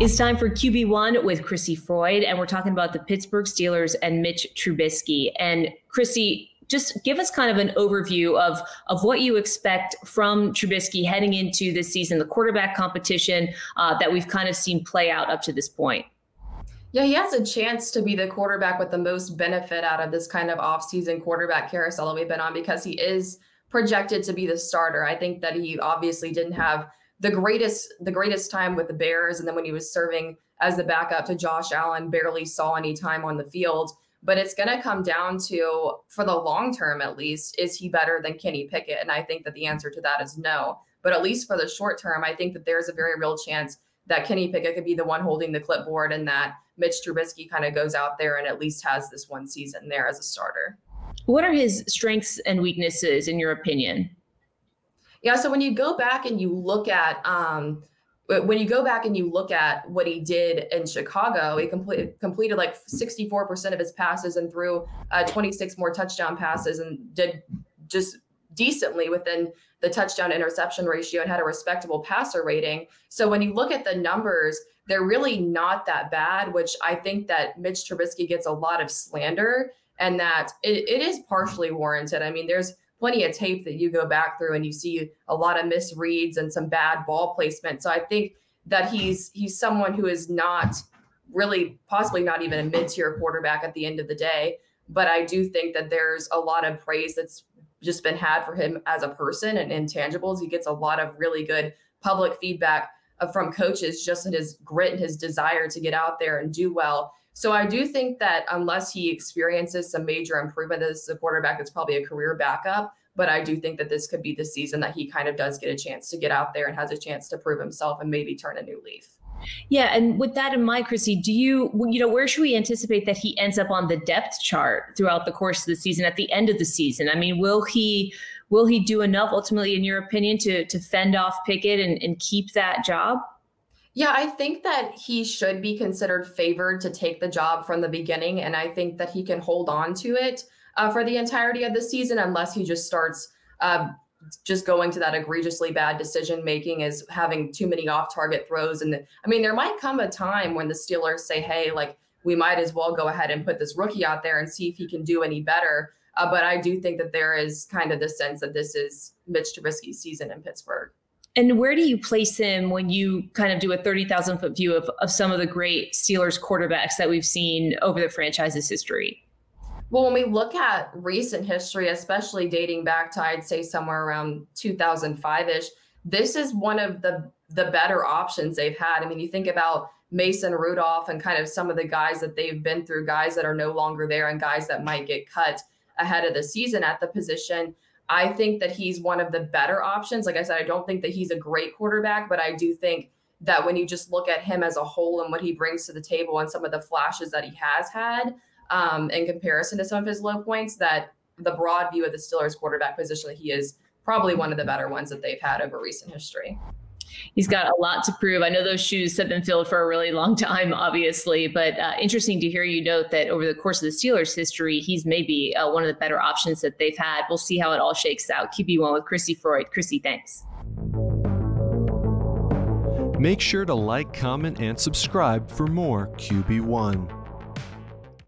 It's time for QB1 with Crissy Froyd, and we're talking about the Pittsburgh Steelers and Mitch Trubisky. And Crissy, just give us kind of an overview of what you expect from Trubisky heading into this season, the quarterback competition that we've kind of seen play out up to this point. Yeah, he has a chance to be the quarterback with the most benefit out of this kind of offseason quarterback carousel that we've been on, because he is projected to be the starter. I think that he obviously didn't have the greatest time with the Bears, and then when he was serving as the backup to Josh Allen, barely saw any time on the field. But it's going to come down to, for the long term at least, is he better than Kenny Pickett? And I think that the answer to that is no. But at least for the short term, I think that there's a very real chance that Kenny Pickett could be the one holding the clipboard, and that Mitch Trubisky kind of goes out there and at least has this one season there as a starter. What are his strengths and weaknesses, in your opinion? Yeah, so when you go back and you look at what he did in Chicago, he completed like 64% of his passes and threw 26 more touchdown passes, and did just decently within the touchdown interception ratio and had a respectable passer rating. So when you look at the numbers, they're really not that bad, which I think that Mitch Trubisky gets a lot of slander, and that it is partially warranted. I mean, there's plenty of tape that you go back through and you see a lot of misreads and some bad ball placement. So I think that he's someone who is not really, possibly not even a mid-tier quarterback at the end of the day. But I do think that there's a lot of praise that's just been had for him as a person and intangibles. He gets a lot of really good public feedback from coaches, just in his grit and his desire to get out there and do well. So I do think that unless he experiences some major improvement, this is a quarterback that's probably a career backup. But I do think that this could be the season that he kind of does get a chance to get out there and has a chance to prove himself and maybe turn a new leaf. Yeah, and with that in mind, Crissy, where should we anticipate that he ends up on the depth chart throughout the course of the season, at the end of the season? I mean, will he do enough ultimately, in your opinion, to fend off Pickett and keep that job? Yeah, I think that he should be considered favored to take the job from the beginning, and I think that he can hold on to it for the entirety of the season, unless he just starts just going to that egregiously bad decision making, is having too many off-target throws. And I mean, there might come a time when the Steelers say, hey, like, we might as well go ahead and put this rookie out there and see if he can do any better. But I do think that there is kind of the sense that this is Mitch Trubisky's season in Pittsburgh. And where do you place him when you kind of do a 30,000-foot view of some of the great Steelers quarterbacks that we've seen over the franchise's history? Well, when we look at recent history, especially dating back to, I'd say, somewhere around 2005-ish, this is one of the better options they've had. I mean, you think about Mason Rudolph and kind of some of the guys that they've been through, guys that are no longer there and guys that might get cut ahead of the season at the position. I think that he's one of the better options. Like I said, I don't think that he's a great quarterback, but I do think that when you just look at him as a whole and what he brings to the table and some of the flashes that he has had in comparison to some of his low points, that the broad view of the Steelers quarterback position, that he is probably one of the better ones that they've had over recent history. He's got a lot to prove. I know those shoes have been filled for a really long time, obviously, but interesting to hear you note that over the course of the Steelers' history, he's maybe one of the better options that they've had. We'll see how it all shakes out. QB1 with Crissy Froyd. Crissy, thanks. Make sure to like, comment, and subscribe for more QB1.